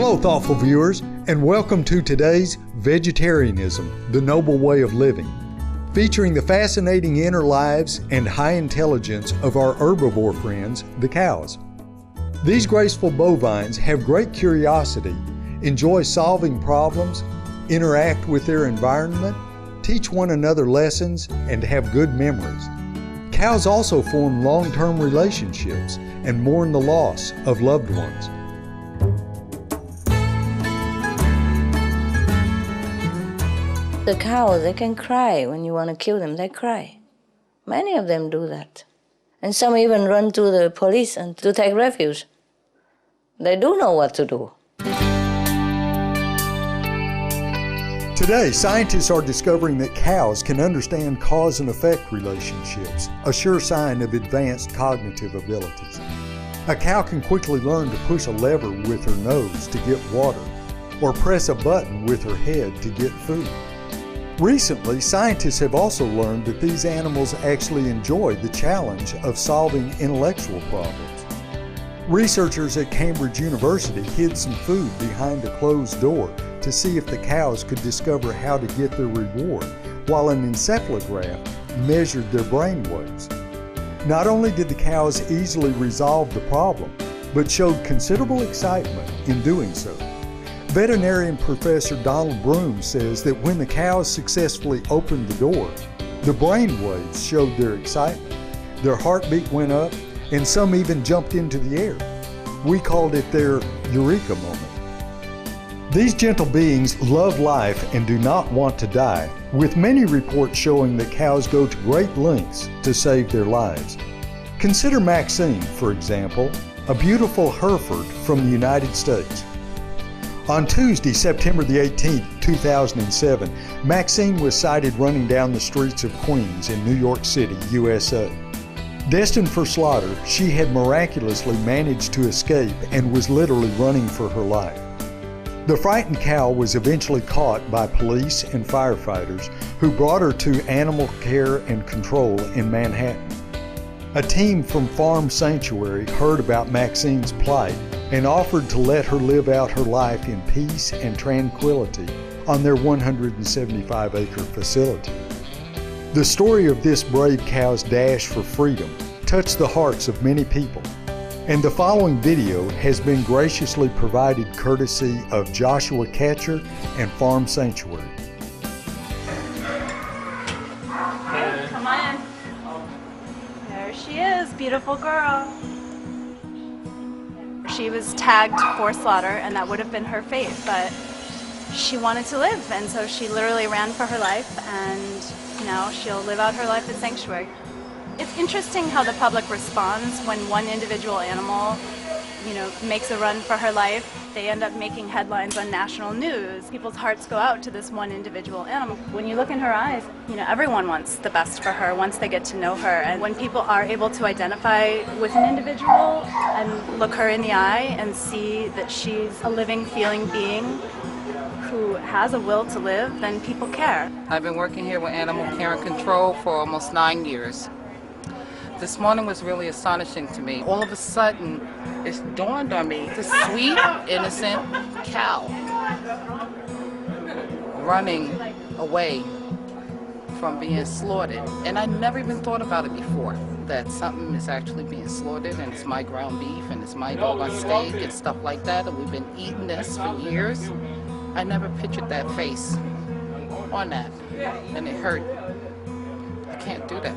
Hello, thoughtful viewers, and welcome to today's Vegetarianism, the Noble Way of Living, featuring the fascinating inner lives and high intelligence of our herbivore friends, the cows. These graceful bovines have great curiosity, enjoy solving problems, interact with their environment, teach one another lessons, and have good memories. Cows also form long-term relationships and mourn the loss of loved ones. The cows, they can cry when you want to kill them, they cry. Many of them do that. And some even run to the police and to take refuge. They do know what to do. Today, scientists are discovering that cows can understand cause and effect relationships, a sure sign of advanced cognitive abilities. A cow can quickly learn to push a lever with her nose to get water, or press a button with her head to get food. Recently, scientists have also learned that these animals actually enjoy the challenge of solving intellectual problems. Researchers at Cambridge University hid some food behind a closed door to see if the cows could discover how to get their reward, while an encephalograph measured their brain waves. Not only did the cows easily resolve the problem, but showed considerable excitement in doing so. Veterinarian Professor Donald Broom says that when the cows successfully opened the door, the brain waves showed their excitement, their heartbeat went up, and some even jumped into the air. We called it their eureka moment. These gentle beings love life and do not want to die, with many reports showing that cows go to great lengths to save their lives. Consider Maxine, for example, a beautiful Hereford from the United States. On Tuesday, September the 18th, 2007, Maxine was sighted running down the streets of Queens in New York City, USA. Destined for slaughter, she had miraculously managed to escape and was literally running for her life. The frightened cow was eventually caught by police and firefighters who brought her to Animal Care and Control in Manhattan. A team from Farm Sanctuary heard about Maxine's plight and offered to let her live out her life in peace and tranquility on their 175-acre facility. The story of this brave cow's dash for freedom touched the hearts of many people, and the following video has been graciously provided courtesy of Joshua Catcher and Farm Sanctuary. Come on in. There she is, beautiful girl. She was tagged for slaughter, and that would have been her fate, but she wanted to live, and so she literally ran for her life, and now she'll live out her life at Sanctuary. It's interesting how the public responds when one individual animal, makes a run for her life. They end up making headlines on national news. People's hearts go out to this one individual animal. When you look in her eyes, everyone wants the best for her once they get to know her. And when people are able to identify with an individual and look her in the eye and see that she's a living, feeling being who has a will to live, then people care. I've been working here with Animal Care and Control for almost 9 years. This morning was really astonishing to me. All of a sudden, it dawned on me, this sweet, innocent cow running away from being slaughtered. And I never even thought about it before, that something is actually being slaughtered and it's my ground beef and it's my dog on steak and stuff like that, and we've been eating this for years. I never pictured that face on that, and it hurt. I can't do that.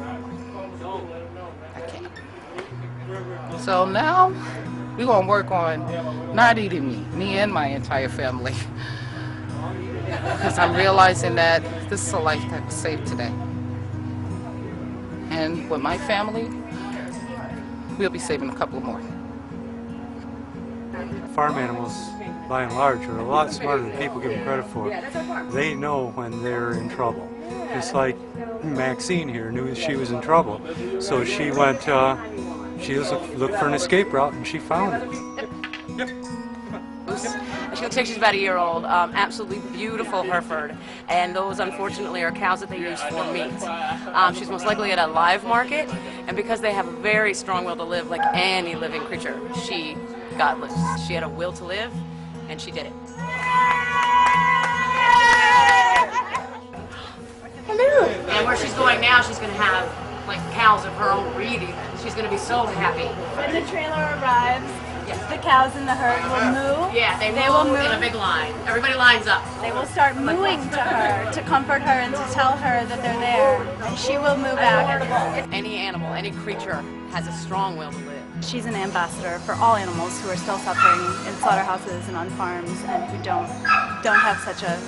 So now we're going to work on not eating me and my entire family, because I'm realizing that this is a life that was saved today. And with my family, we'll be saving a couple more. Farm animals, by and large, are a lot smarter than people give them credit for. They know when they're in trouble. Just like Maxine here knew she was in trouble, so she went. She looked for an escape route, and she found it. She looks like she's about a year old. Absolutely beautiful Hereford, and those unfortunately are cows that they use for meat. She's most likely at a live market, and because they have a very strong will to live, like any living creature, she got loose. She had a will to live, and she did it. Hello. And where she's going now, she's going to have like cows of her own breed even. She's going to be so happy. When the trailer arrives, Yes. the cows in the herd will moo. Yeah, they will move moo. in a big line. Everybody lines up. They will start mooing to her, to comfort her and to tell her that they're there. And she will moo back. Any animal, any creature has a strong will to live. She's an ambassador for all animals who are still suffering in slaughterhouses and on farms and who don't have such a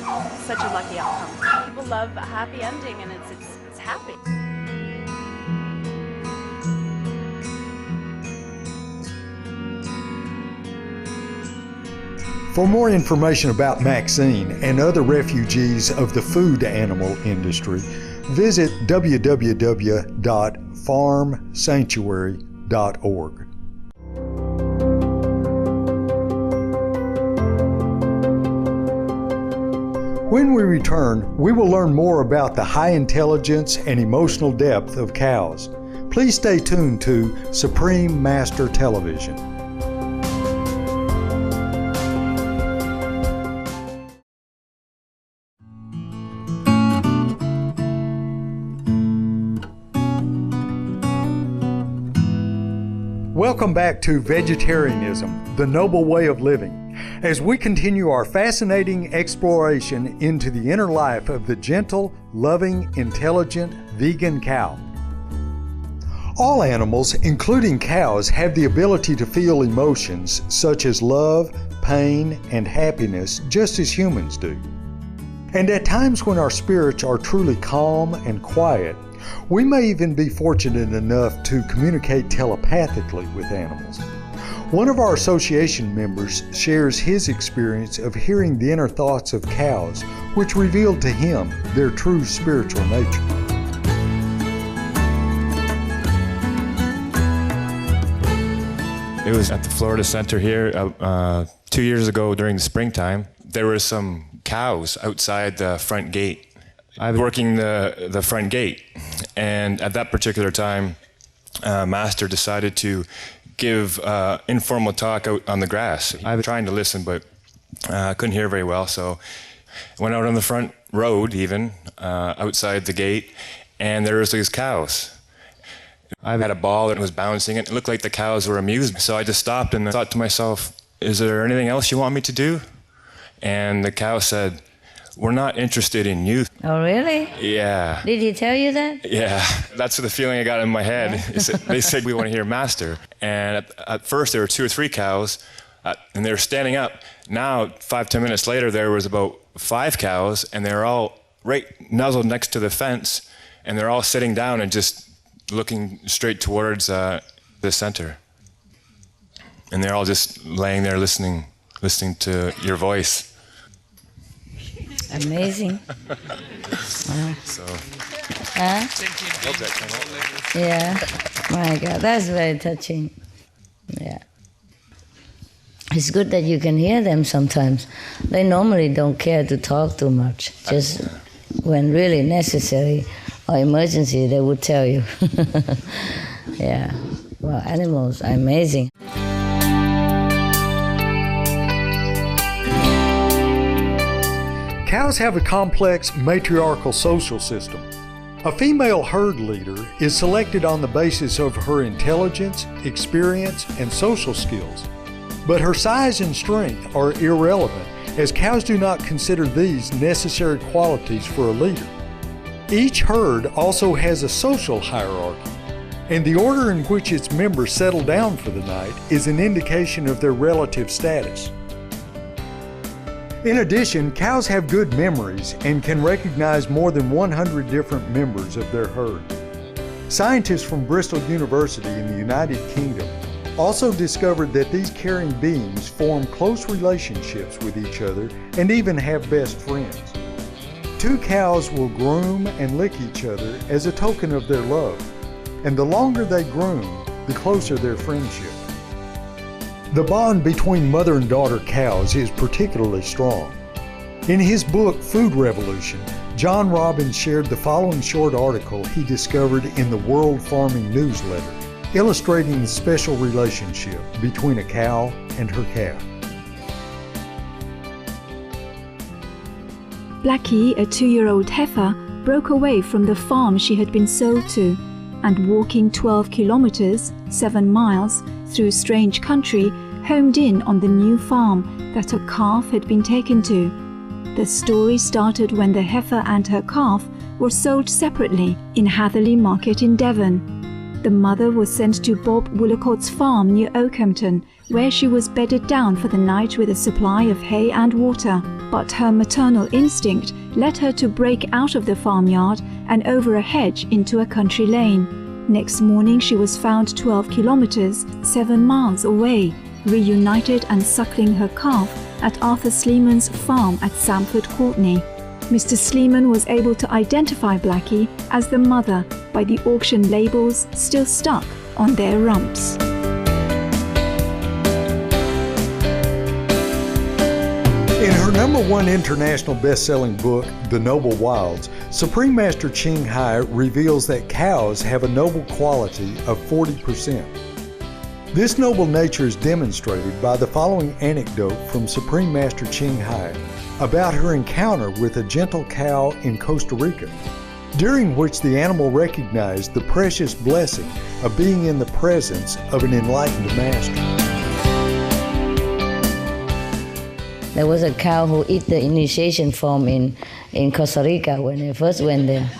lucky outcome. People love a happy ending, and it's happy. For more information about Maxine and other refugees of the food animal industry, visit www.farmsanctuary.org. When we return, we will learn more about the high intelligence and emotional depth of cows. Please stay tuned to Supreme Master Television. Welcome back to Vegetarianism, the Noble Way of Living, as we continue our fascinating exploration into the inner life of the gentle, loving, intelligent vegan cow. All animals, including cows, have the ability to feel emotions such as love, pain, and happiness just as humans do. And at times when our spirits are truly calm and quiet, we may even be fortunate enough to communicate telepathically with animals. One of our association members shares his experience of hearing the inner thoughts of cows, which revealed to him their true spiritual nature. It was at the Florida Center here 2 years ago during the springtime. There were some cows outside the front gate. I was working the front gate, and at that particular time, Master decided to give informal talk out on the grass. I was trying to listen, but I couldn't hear very well, so I went out on the front road even, outside the gate, and there was these cows. I had a ball that was bouncing, and it looked like the cows were amused, so I just stopped and thought to myself, is there anything else you want me to do? And the cow said, we're not interested in you. Oh, really? Yeah. Did he tell you that? Yeah, that's the feeling I got in my head. Yeah. They said, we want to hear Master. And at first there were 2 or 3 cows, and they were standing up. Now, 5-10 minutes later, there was about 5 cows, and they're all right nuzzled next to the fence, and they're all sitting down and just looking straight towards the center. And they're all just laying there listening to your voice. Amazing. Wow. So, Huh? hope that came out later. Yeah. My God, that's very touching. Yeah. It's good that you can hear them sometimes. They normally don't care to talk too much. Just when really necessary or emergency, they would tell you. Yeah. Well, animals are amazing. Cows have a complex matriarchal social system. A female herd leader is selected on the basis of her intelligence, experience, and social skills. But her size and strength are irrelevant, as cows do not consider these necessary qualities for a leader. Each herd also has a social hierarchy, and the order in which its members settle down for the night is an indication of their relative status. In addition, cows have good memories and can recognize more than 100 different members of their herd. Scientists from Bristol University in the United Kingdom also discovered that these caring beings form close relationships with each other and even have best friends. 2 cows will groom and lick each other as a token of their love, and the longer they groom, the closer their friendship. The bond between mother and daughter cows is particularly strong. In his book, Food Revolution, John Robbins shared the following short article he discovered in the World Farming Newsletter, illustrating the special relationship between a cow and her calf. Blackie, a 2-year-old heifer, broke away from the farm she had been sold to, and walking 12 kilometers, 7 miles, through strange country, homed in on the new farm that her calf had been taken to. The story started when the heifer and her calf were sold separately in Hatherley Market in Devon. The mother was sent to Bob Woollicott's farm near Oakhampton, where she was bedded down for the night with a supply of hay and water. But her maternal instinct led her to break out of the farmyard and over a hedge into a country lane. Next morning she was found 12 kilometers, 7 miles away, reunited and suckling her calf at Arthur Sleeman's farm at Samford Courtney. Mr. Sleeman was able to identify Blackie as the mother by the auction labels still stuck on their rumps. In her #1 international best-selling book, The Noble Wilds, Supreme Master Ching Hai reveals that cows have a noble quality of 40%. This noble nature is demonstrated by the following anecdote from Supreme Master Ching Hai about her encounter with a gentle cow in Costa Rica, during which the animal recognized the precious blessing of being in the presence of an enlightened master. There was a cow who ate the initiation form in Costa Rica when I first went there.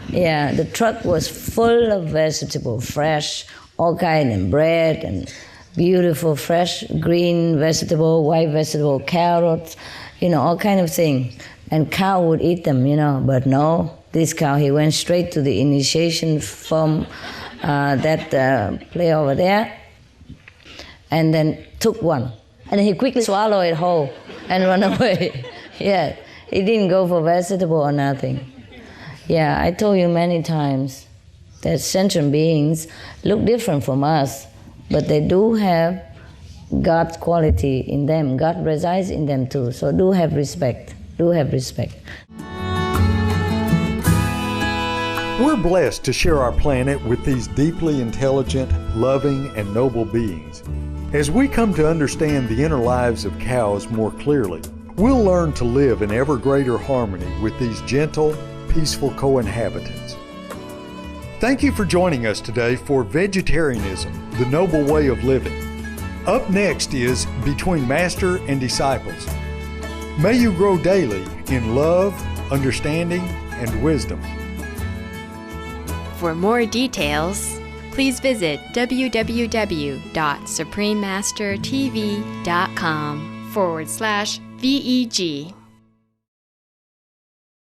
Yeah, the truck was full of vegetable, fresh, all kind of bread and beautiful, fresh, green vegetable, white vegetable, carrots, all kind of things. And cow would eat them, but no, this cow, he went straight to the initiation form, that play over there, and then took one. And he quickly swallowed it whole and run away. Yeah, he didn't go for vegetable or nothing. Yeah, I told you many times that sentient beings look different from us, but they do have God's quality in them. God resides in them too, so do have respect. Do have respect. We're blessed to share our planet with these deeply intelligent, loving, and noble beings. As we come to understand the inner lives of cows more clearly, we'll learn to live in ever greater harmony with these gentle, peaceful co-inhabitants. Thank you for joining us today for Vegetarianism, the Noble Way of Living. Up next is Between Master and Disciples. May you grow daily in love, understanding, and wisdom. For more details, please visit www.suprememastertv.com/VEG.